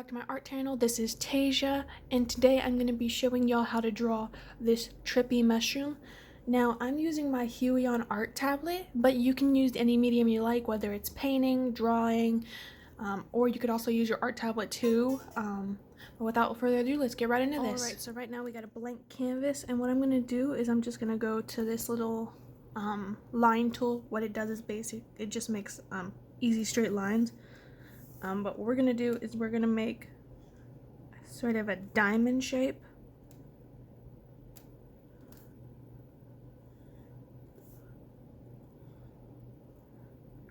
to my art channel. This is Tasia, and today I'm going to be showing y'all how to draw this trippy mushroom. Now, I'm using my Huey on Art tablet, but you can use any medium you like, whether it's painting, drawing, or you could also use your art tablet too. But without further ado, let's get right into this. Alright, so right now we got a blank canvas, and what I'm going to do is I'm just going to go to this little line tool. What it does is it just makes easy straight lines. But what we're gonna do is we're gonna make sort of a diamond shape.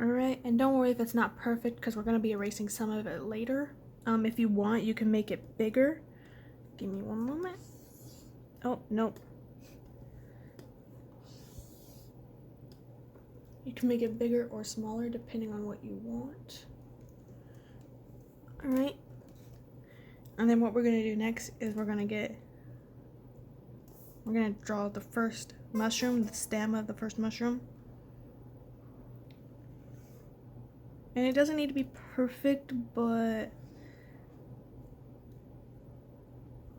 Alright, and don't worry if it's not perfect because we're gonna be erasing some of it later. If you want, you can make it bigger. Give me one moment. Oh, nope. You can make it bigger or smaller depending on what you want. Alright, and then what we're going to do next is we're going to draw the first mushroom, the stem of the first mushroom. And it doesn't need to be perfect, but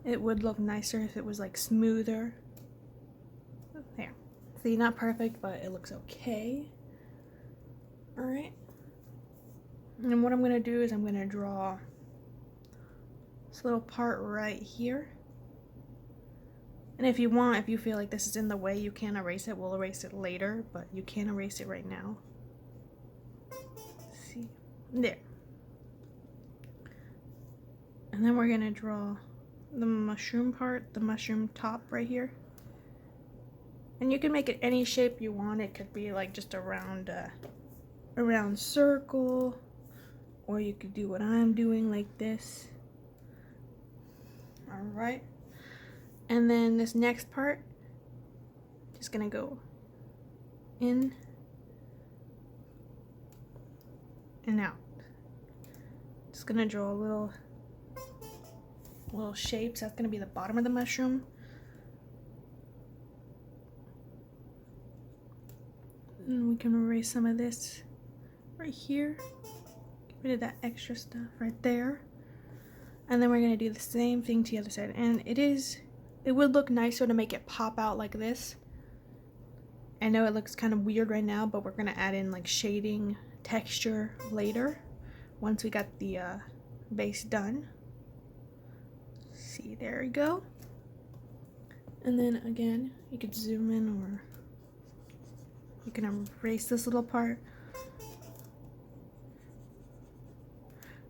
it would look nicer if it was like smoother. There. See, not perfect, but it looks okay. Alright. And what I'm going to do is I'm going to draw this little part right here. And if you want, if you feel like this is in the way, you can erase it. We'll erase it later, but you can't erase it right now. Let's see. There. And then we're going to draw the mushroom part, the mushroom top right here. And you can make it any shape you want. It could be like just a round circle. Or you could do what I'm doing like this. Alright. And then this next part, just gonna go in and out. Just gonna draw little shapes. That's gonna be the bottom of the mushroom. And we can erase some of this right here. Rid of that extra stuff right there, and then we're going to do the same thing to the other side. And it would look nicer to make it pop out like this. I know it looks kind of weird right now, but we're going to add in like shading texture later once we got the base done. See, there we go. And then again, you could zoom in, or you can erase this little part.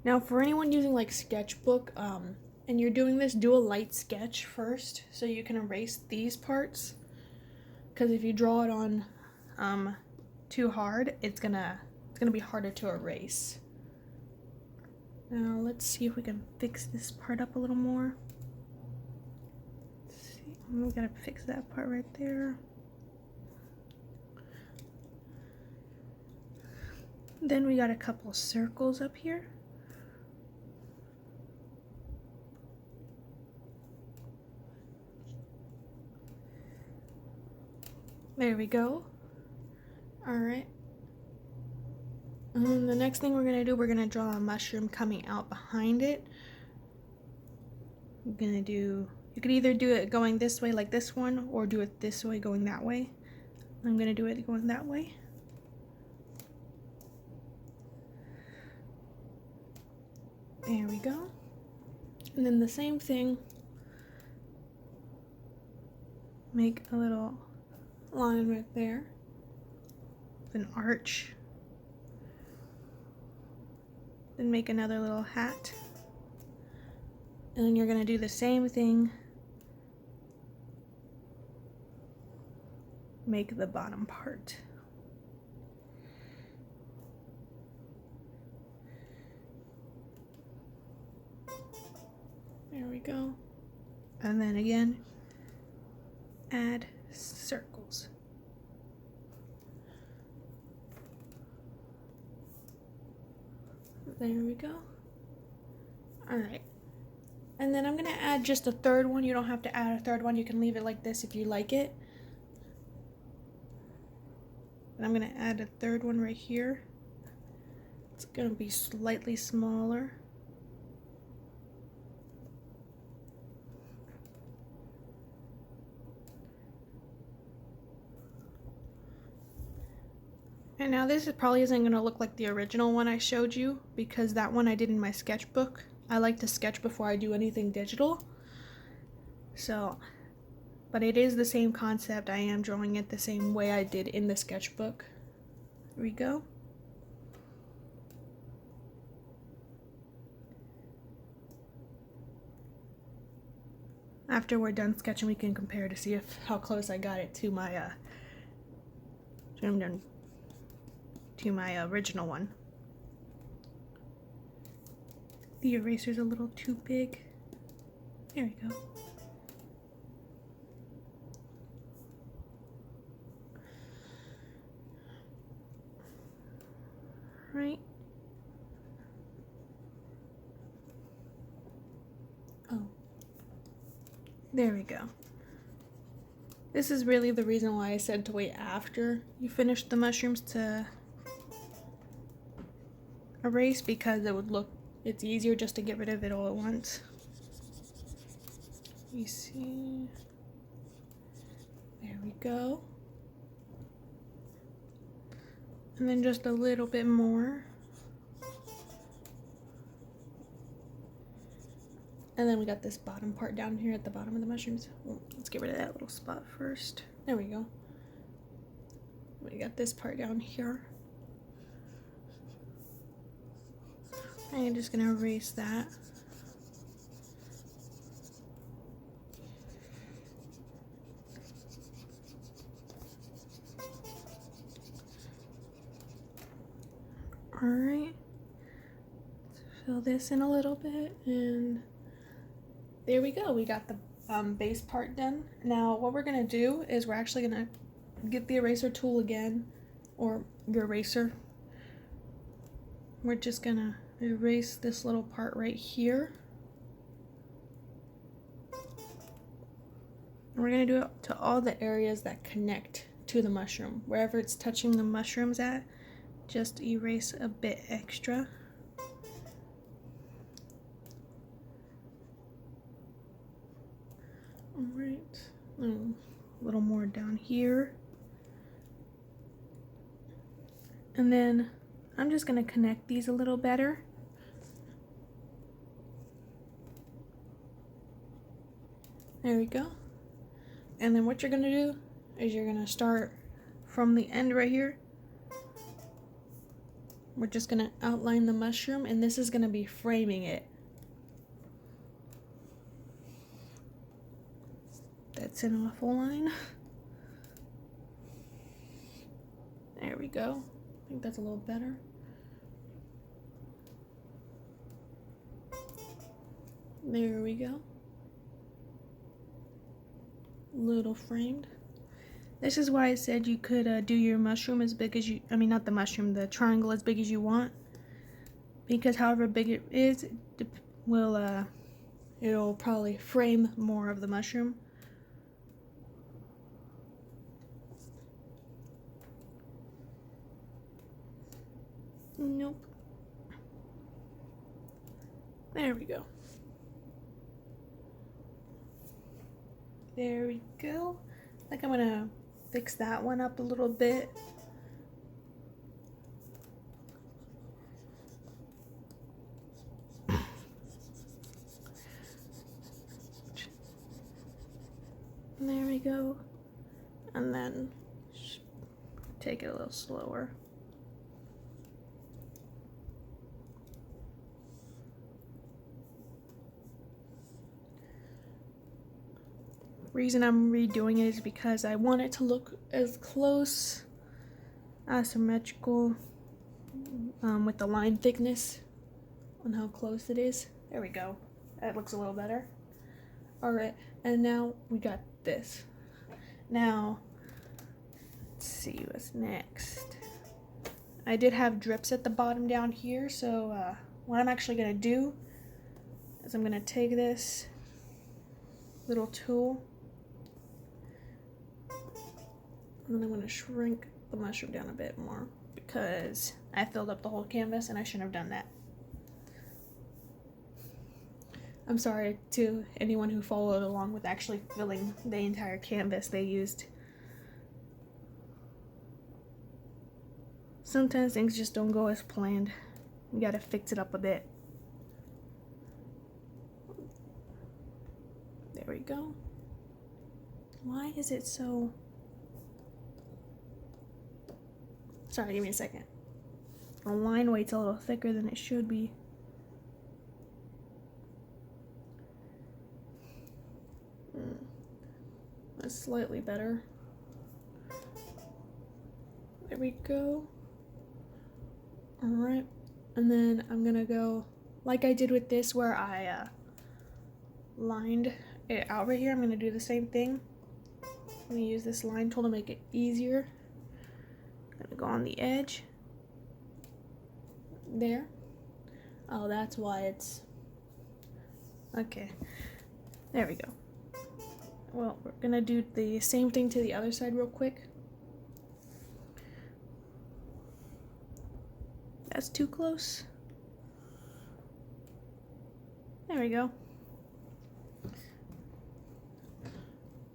Now, for anyone using like Sketchbook, and you're doing this, do a light sketch first so you can erase these parts. Because if you draw it on too hard, it's gonna be harder to erase. Now let's see if we can fix this part up a little more. Let's see, we gotta fix that part right there. Then we got a couple circles up here. There we go. Alright. And then the next thing we're going to do, we're going to draw a mushroom coming out behind it. You could either do it going this way like this one, or do it this way going that way. I'm going to do it going that way. There we go. And then the same thing. Make a little line right there with an arch, then make another little hat, and then you're going to do the same thing, make the bottom part. There we go. And then again, add circles. There we go. Alright. And then I'm going to add just a third one. You don't have to add a third one. You can leave it like this if you like it. And I'm going to add a third one right here. It's going to be slightly smaller. And now this probably isn't going to look like the original one I showed you, because that one I did in my sketchbook. I like to sketch before I do anything digital. So, but it is the same concept. I am drawing it the same way I did in the sketchbook. Here we go. After we're done sketching, we can compare to see how close I got it to my original one. The eraser's a little too big. There we go. Right. Oh. There we go. This is really the reason why I said to wait after you finish the mushrooms to erase, because it's easier just to get rid of it all at once. You see, there we go. And then just a little bit more. And then we got this bottom part down here at the bottom of the mushrooms. Well, let's get rid of that little spot first. There we go. We got this part down here. I'm just gonna erase that. Alright. Fill this in a little bit, and there we go. We got the base part done. Now what we're gonna do is we're actually gonna get the eraser tool again, or your eraser. We're just gonna erase this little part right here. And we're gonna do it to all the areas that connect to the mushroom. Wherever it's touching the mushrooms at, just erase a bit extra. Alright, a little more down here. And then I'm just gonna connect these a little better. There we go. And then what you're gonna do is you're gonna start from the end right here. We're just gonna outline the mushroom, and this is gonna be framing it. That's an awful line. There we go. I think that's a little better. There we go. Little framed. This is why I said you could do your mushroom as big as not the mushroom, the triangle as big as you want. Because however big it is, it'll probably frame more of the mushroom. Nope. There we go. There we go. I think I'm gonna fix that one up a little bit. There we go. And then take it a little slower. Reason I'm redoing it is because I want it to look as close, asymmetrical, with the line thickness on how close it is. There we go. That looks a little better. Alright, and now we got this. Now, let's see what's next. I did have drips at the bottom down here, so what I'm actually going to do is I'm going to take this little tool, and then I'm going to shrink the mushroom down a bit more because I filled up the whole canvas and I shouldn't have done that. I'm sorry to anyone who followed along with actually filling the entire canvas they used. Sometimes things just don't go as planned. You gotta fix it up a bit. There we go. Why is it so... Sorry, give me a second. The line weight's a little thicker than it should be. That's slightly better. There we go. Alright, and then I'm gonna go like I did with this where I lined it out right here. I'm gonna do the same thing. I'm gonna use this line tool to make it easier. I'm gonna go on the edge. There. Oh, that's why it's... Okay, there we go. Well, we're gonna do the same thing to the other side real quick. That's too close. There we go.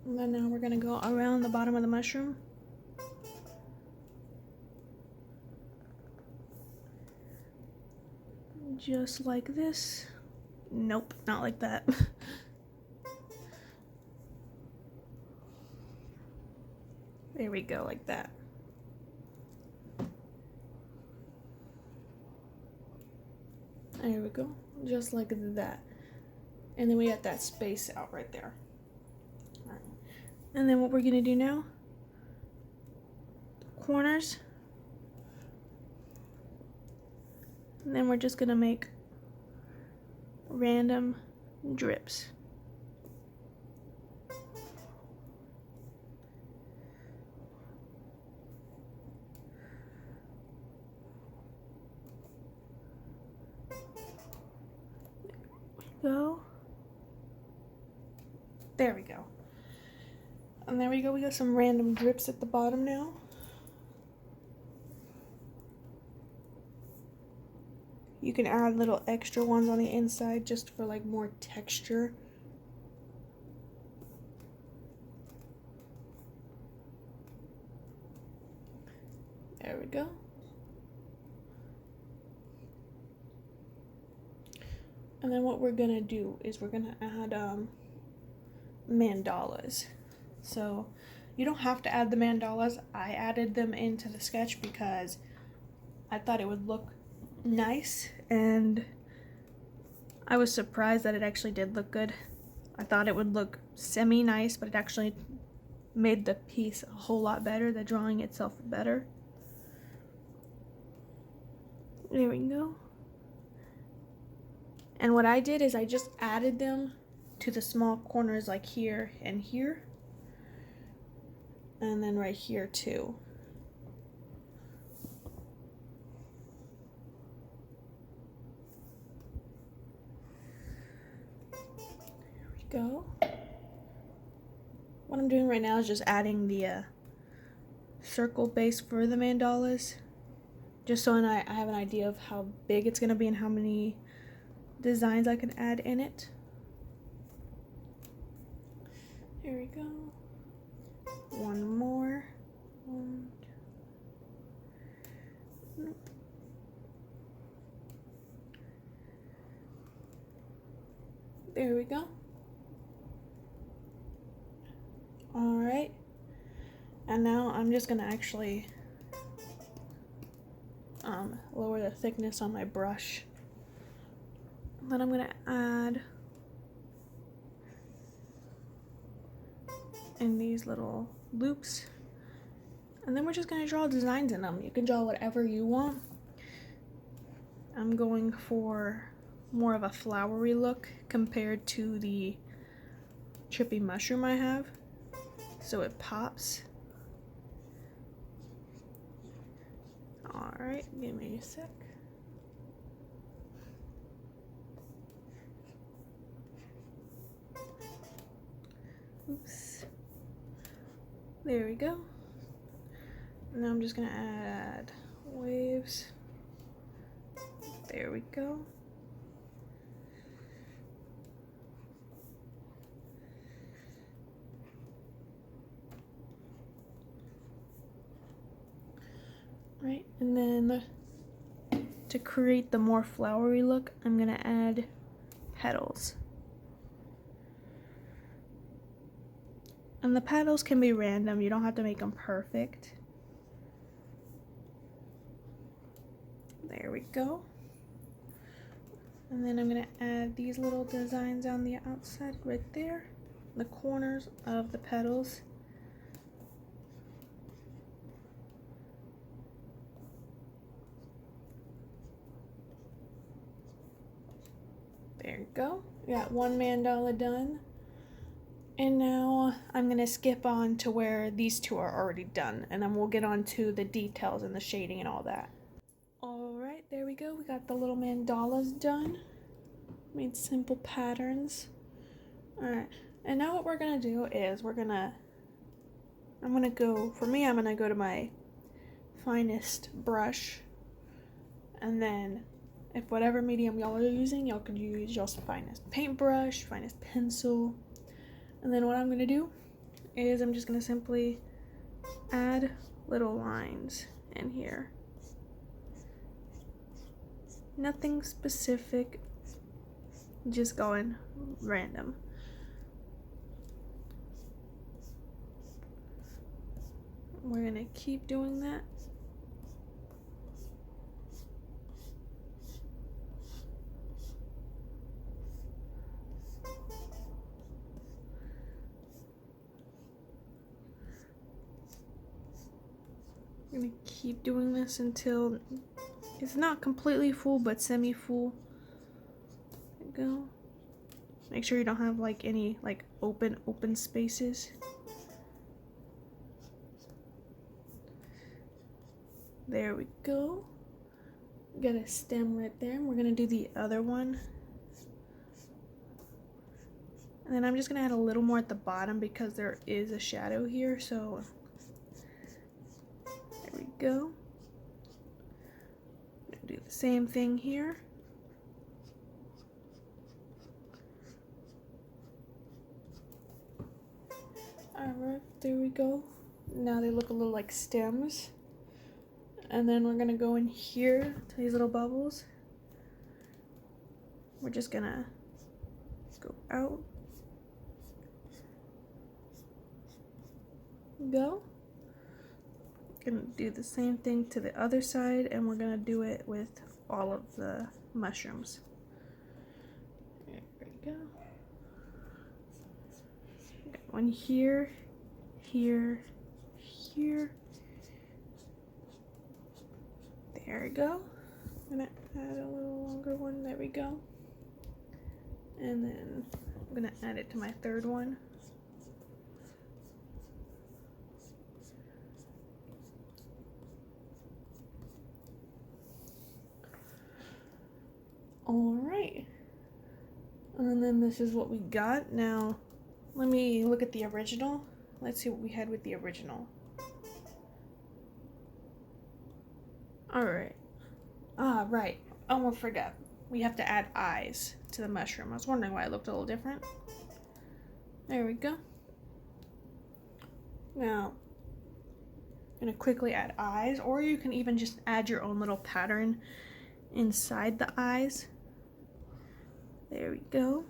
And then now we're gonna go around the bottom of the mushroom. Just like this. Nope, not like that. There we go, like that. There we go, just like that. And then we got that space out right there. All right. And then what we're gonna do now, corners. And then we're just gonna make random drips. Go. There we go. And there we go, we got some random drips at the bottom now. You can add little extra ones on the inside just for like more texture. There we go. And then what we're gonna do is we're gonna add mandalas. So you don't have to add the mandalas. I added them into the sketch because I thought it would look nice, and I was surprised that it actually did look good. I thought it would look semi-nice, but it actually made the piece a whole lot better, the drawing itself better. There we go. And what I did is I just added them to the small corners like here and here. And then right here too. There we go. What I'm doing right now is just adding the circle base for the mandalas. Just so I have an idea of how big it's gonna be and how many designs I can add in it. Here we go. One more. Nope. There we go. All right. And now I'm just gonna actually lower the thickness on my brush. Then I'm gonna add in these little loops, and then we're just gonna draw designs in them. You can draw whatever you want. I'm going for more of a flowery look compared to the trippy mushroom I have, so it pops. All right, give me a sec. Oops. There we go. Now I'm just gonna add waves. There we go. right? And then to create the more flowery look, I'm gonna add petals. And the petals can be random, you don't have to make them perfect. There we go. And then I'm gonna add these little designs on the outside right there, the corners of the petals. There you go. We got one mandala done. And now I'm gonna skip on to where these two are already done, and then we'll get on to the details and the shading and all that. Alright, there we go. We got the little mandalas done. Made simple patterns. Alright, and now what we're gonna do is I'm gonna go to my finest brush, and then if whatever medium y'all are using, y'all could use y'all's finest paintbrush, finest pencil. And then what I'm gonna do is I'm just gonna simply add little lines in here. Nothing specific, just going random. We're gonna keep doing that. I'm gonna keep doing this until it's not completely full, but semi-full. There we go. Make sure you don't have like any like open spaces. There we go. Got a stem right there. We're gonna do the other one. And then I'm just gonna add a little more at the bottom because there is a shadow here, so there we go. Do the same thing here. Alright, there we go. Now they look a little like stems. And then we're gonna go in here to these little bubbles. We're just gonna go out. Go. Gonna do the same thing to the other side, and we're gonna do it with all of the mushrooms. There we go. Got one here, here, here. There we go. I'm gonna add a little longer one. There we go. And then I'm gonna add it to my third one. Alright, and then this is what we got. Now, let me look at the original. Let's see what we had with the original. Alright. Right. Almost forgot. We have to add eyes to the mushroom. I was wondering why it looked a little different. There we go. Now, I'm gonna quickly add eyes, or you can even just add your own little pattern inside the eyes. There we go.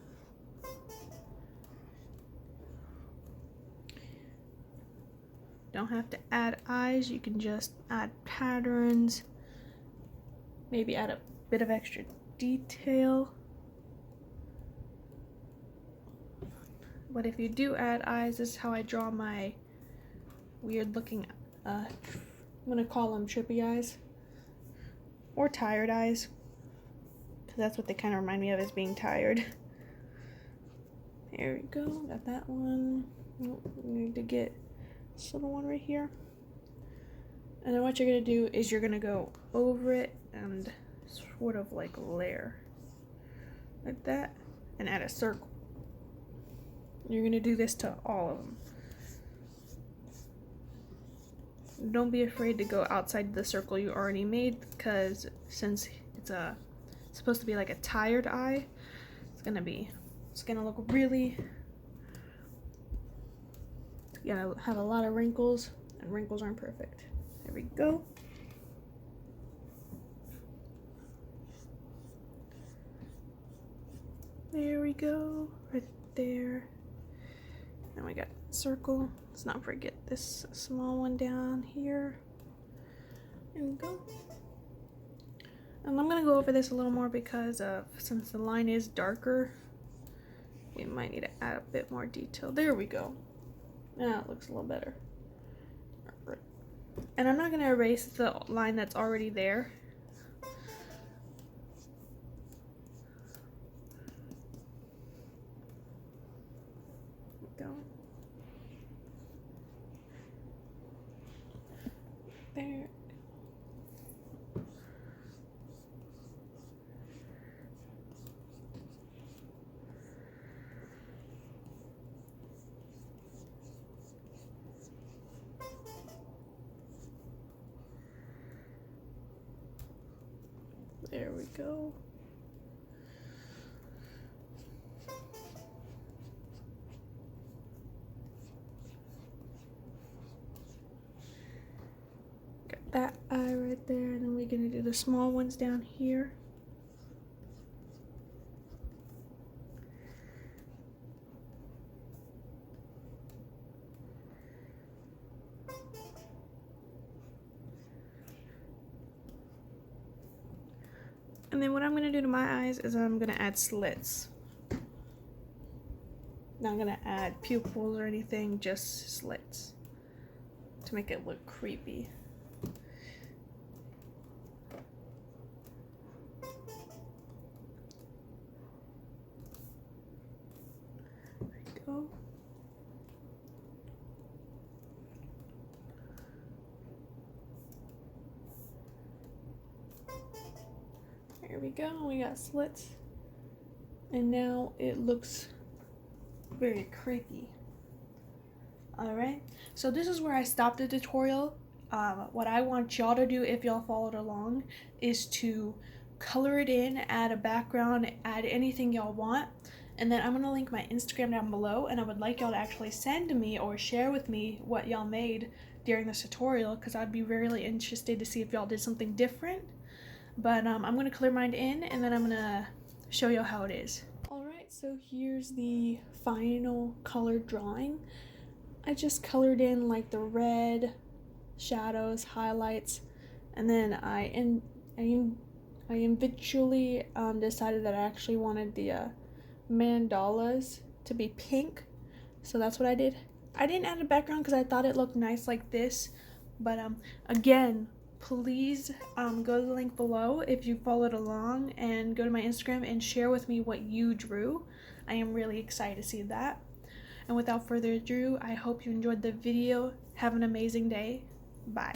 Don't have to add eyes, you can just add patterns, maybe add a bit of extra detail. But if you do add eyes, this is how I draw my weird looking, I'm gonna call them trippy eyes, or tired eyes. That's what they kind of remind me of, as being tired. There we go, got that one. Oh, we need to get this little one right here. And then what you're gonna do is you're gonna go over it and sort of like layer like that and add a circle. You're gonna do this to all of them. Don't be afraid to go outside the circle you already made, because since it's supposed to be like a tired eye, it's gonna look really, have a lot of wrinkles, and wrinkles aren't perfect. There we go. There we go, right there. And we got circle. Let's not forget this small one down here. There we go. And I'm gonna go over this a little more because since the line is darker, we might need to add a bit more detail. There we go. Now it looks a little better. And I'm not gonna erase the line that's already there. Go. There. There we go. Got that eye right there, and then we're gonna do the small ones down here. And then what I'm gonna do to my eyes is I'm gonna add slits. Not gonna add pupils or anything, just slits to make it look creepy. There we go. There we go, we got slits. And now it looks very creepy. Alright, so this is where I stopped the tutorial. What I want y'all to do, if y'all followed along, is to color it in, add a background, add anything y'all want. And then I'm going to link my Instagram down below, and I would like y'all to actually send me or share with me what y'all made during this tutorial, because I'd be really interested to see if y'all did something different. But I'm going to color mine in, and then I'm going to show you how it is. Alright, so here's the final color drawing. I just colored in like the red, shadows, highlights, and then I eventually decided that I actually wanted the mandalas to be pink, so that's what I did. I didn't add a background because I thought it looked nice like this, but again, please go to the link below if you followed along, and go to my Instagram and share with me what you drew. I am really excited to see that. And without further ado, I hope you enjoyed the video. Have an amazing day. Bye.